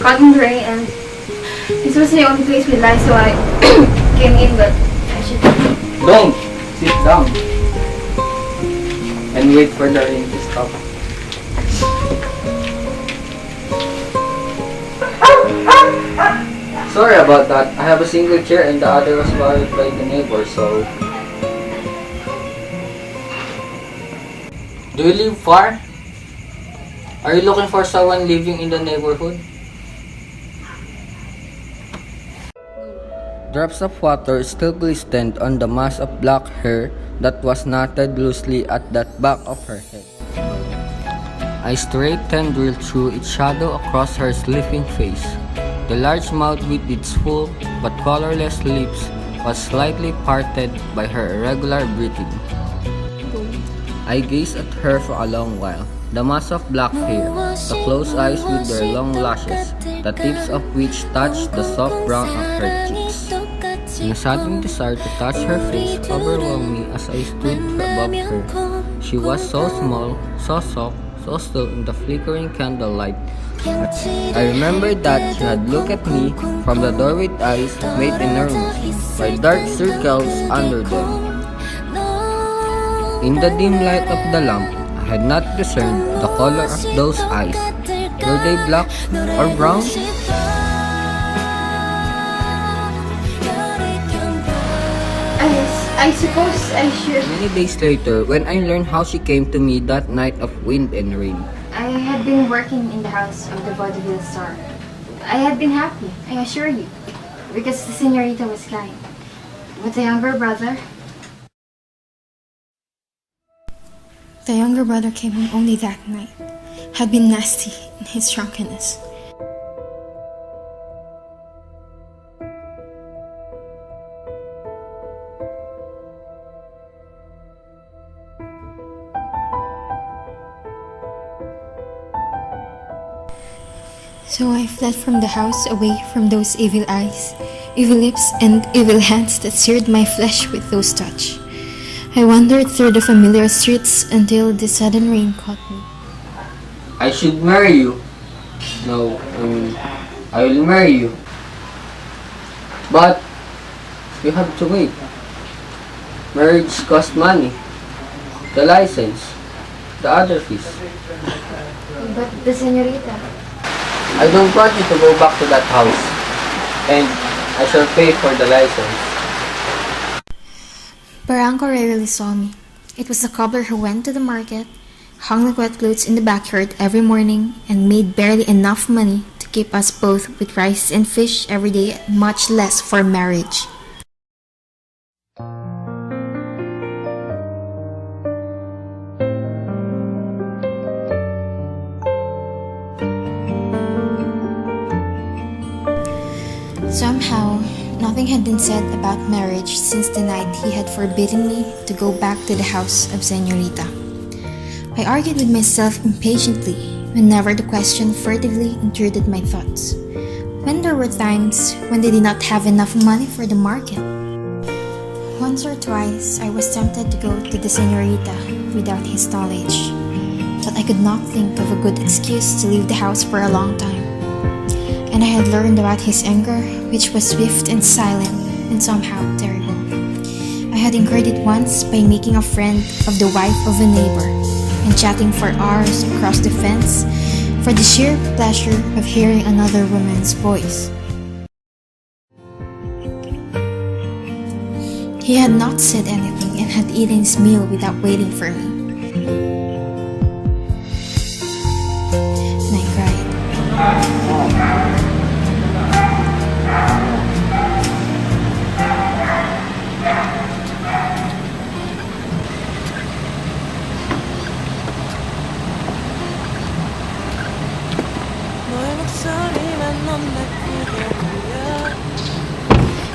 cotton gray, and this was the only place with lights, so I came in, but I should... Don't! Sit down. And wait for the rain to stop. Sorry about that. I have a single chair and the other was borrowed by the neighbor, so... Do you live far? Are you looking for someone living in the neighborhood? Drops of water still glistened on the mass of black hair that was knotted loosely at the back of her head. A straight tendril threw its shadow across her sleeping face. The large mouth with its full but colorless lips was slightly parted by her irregular breathing. I gazed at her for a long while. The mass of black hair, the closed eyes with their long lashes, the tips of which touched the soft brown of her cheeks. And a sudden desire to touch her face overwhelmed me as I stood above her. She was so small, so soft, so still in the flickering candlelight. I remembered that she had looked at me from the door with eyes made enormous by dark circles under them. In the dim light of the lamp, I had not discerned the color of those eyes. Were they black or brown? I suppose I should... Many days later, when I learned how she came to me that night of wind and rain, I had been working in the house of the vaudeville star. I had been happy, I assure you, because the señorita was kind. But the younger brother... The younger brother came home only that night, had been nasty in his drunkenness. So I fled from the house away from those evil eyes, evil lips, and evil hands that seared my flesh with those touch. I wandered through the familiar streets until the sudden rain caught me. I should marry you. No, I will marry you. But you have to wait. Marriage costs money. The license. The other fees. But the señorita... I don't want you to go back to that house. And I shall pay for the license. Barranco rarely saw me. It was the cobbler who went to the market, hung the wet clothes in the backyard every morning, and made barely enough money to keep us both with rice and fish every day, much less for marriage. Somehow, nothing had been said about marriage since the night he had forbidden me to go back to the house of Señorita. I argued with myself impatiently whenever the question furtively intruded my thoughts. When there were times when they did not have enough money for the market. Once or twice, I was tempted to go to the Señorita without his knowledge, but I could not think of a good excuse to leave the house for a long time. And I had learned about his anger, which was swift and silent and somehow terrible. I had incurred it once by making a friend of the wife of a neighbor and chatting for hours across the fence for the sheer pleasure of hearing another woman's voice. He had not said anything and had eaten his meal without waiting for me. And I cried.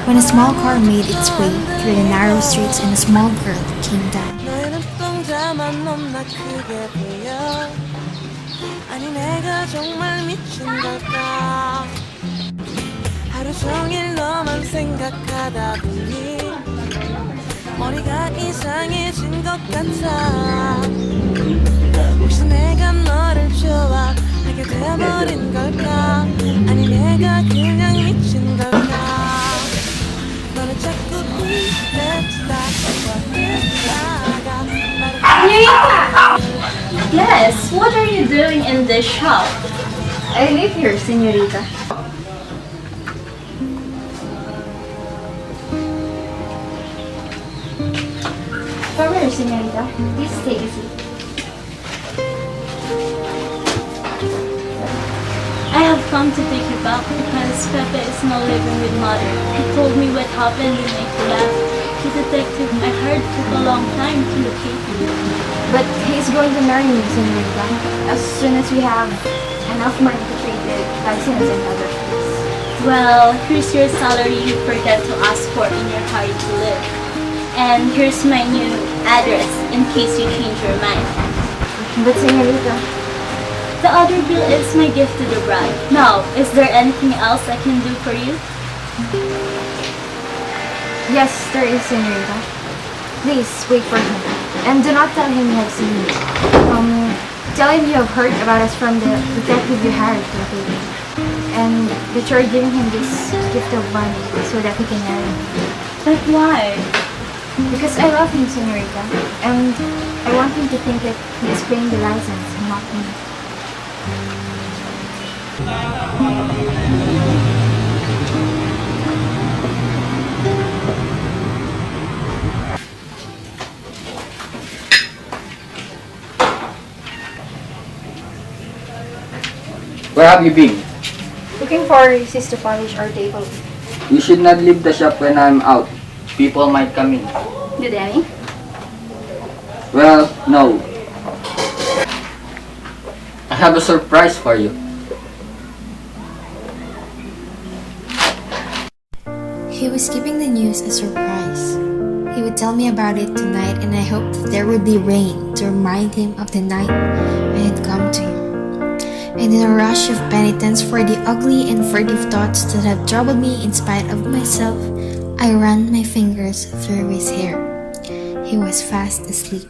When a small car made its way through the narrow streets and a small girl came down. 아니 내가 정말 미친 걸까 하루 종일 너만 생각하다 보니 머리가 이상해진 것 같아 혹시 내가 너를 좋아하게 돼버린 걸까 아니 내가 그냥 미친 걸까 너는 자꾸 Senorita! Yes, what are you doing in this shop? I live here, senorita. Come here, senorita. Please take a seat. I have come to take you back because Pepe is now living with mother. He told me what happened the night you left. The detective I heard took a long time to locate you. But he's going to marry me, senorita, as soon as we have enough money to pay the license and other fees. Well, here's your salary you forgot to ask for in your hurry to live. And here's my new address in case you change your mind. But senorita, The other bill is my gift to the bride. Now, is there anything else I can do for you? yes, there is, senorita. Please wait for him, and do not tell him you have seen me. Tell him you have heard about us from the detective you hired to locate me, and that you're giving him this gift of money so that he can marry me. But why? Because I love him, senorita, and I want him to think that he is paying the license and not me. Where have you been? Looking for sis to polish our table. You should not leave the shop when I'm out. People might come in. Did any? Well, no. I have a surprise for you. He was keeping the news a surprise. He would tell me about it tonight, and I hoped that there would be rain to remind him of the night I had come to him. And in a rush of penitence for the ugly and furtive thoughts that have troubled me in spite of myself, I ran my fingers through his hair. He was fast asleep.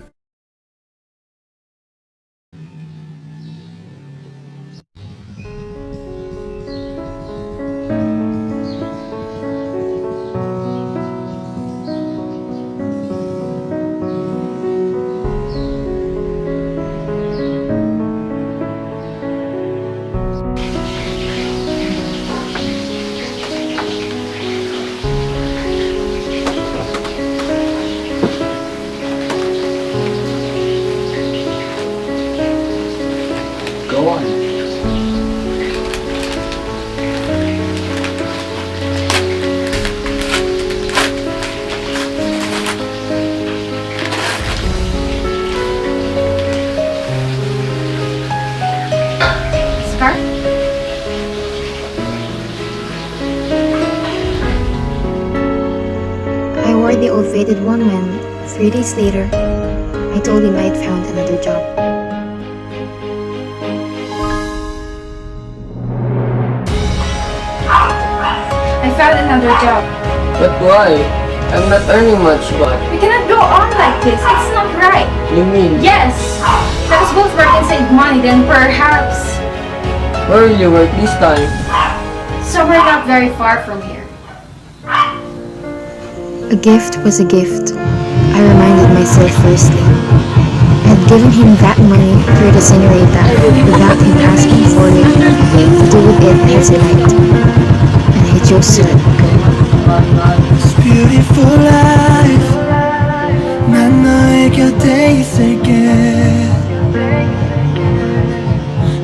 Go on. Scar? I wore the old faded one when, 3 days later, I told him I had found another job. I found another job. But why? I'm not earning much, but We cannot go on like this. It's not right. you mean, Yes! Let us both work and save money, then perhaps where will you work this time? somewhere not very far from here. A gift was a gift. I reminded myself firstly. I had given him that money through the senorita without him asking for it, to do with it as he liked. And I chose to let it go. It's beautiful life 난 너의 곁에 있을게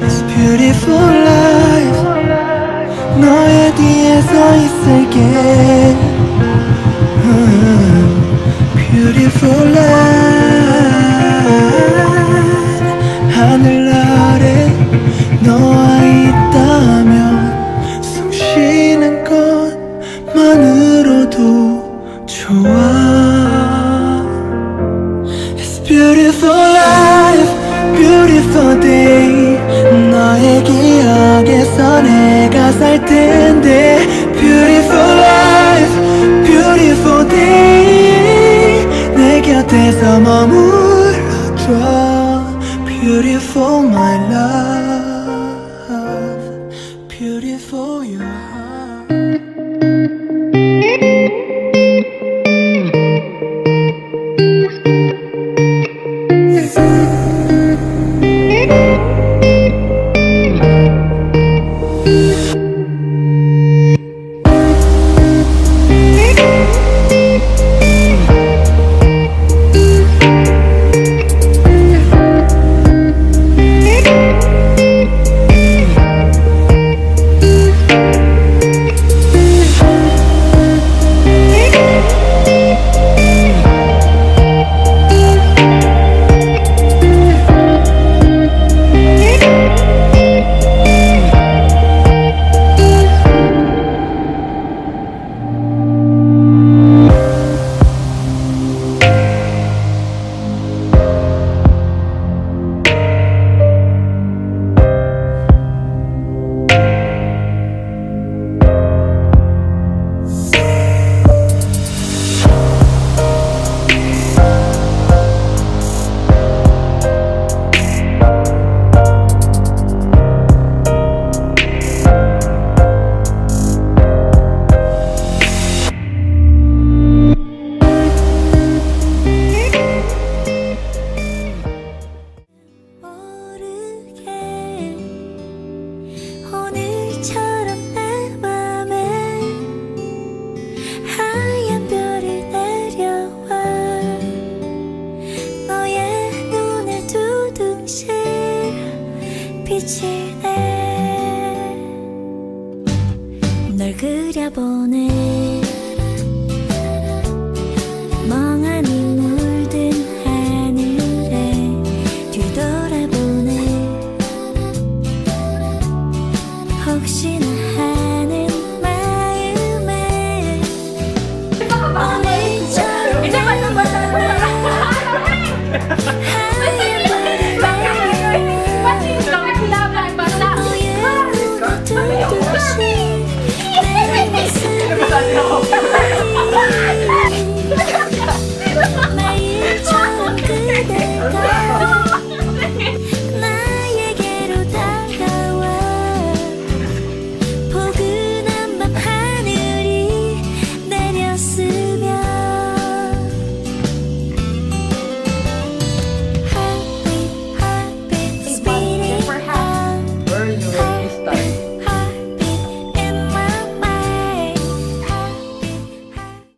It's beautiful life 너의 뒤에 서 있을게 Beautiful life 하늘 아래 너와 있다면 숨 쉬는 것만으로도 좋아 It's beautiful life, beautiful day 너의 기억에서 내가 살 텐데 Beautiful life, beautiful day 내 곁에서 머물러줘 Beautiful my love, beautiful you 빛이 내 널 그려보네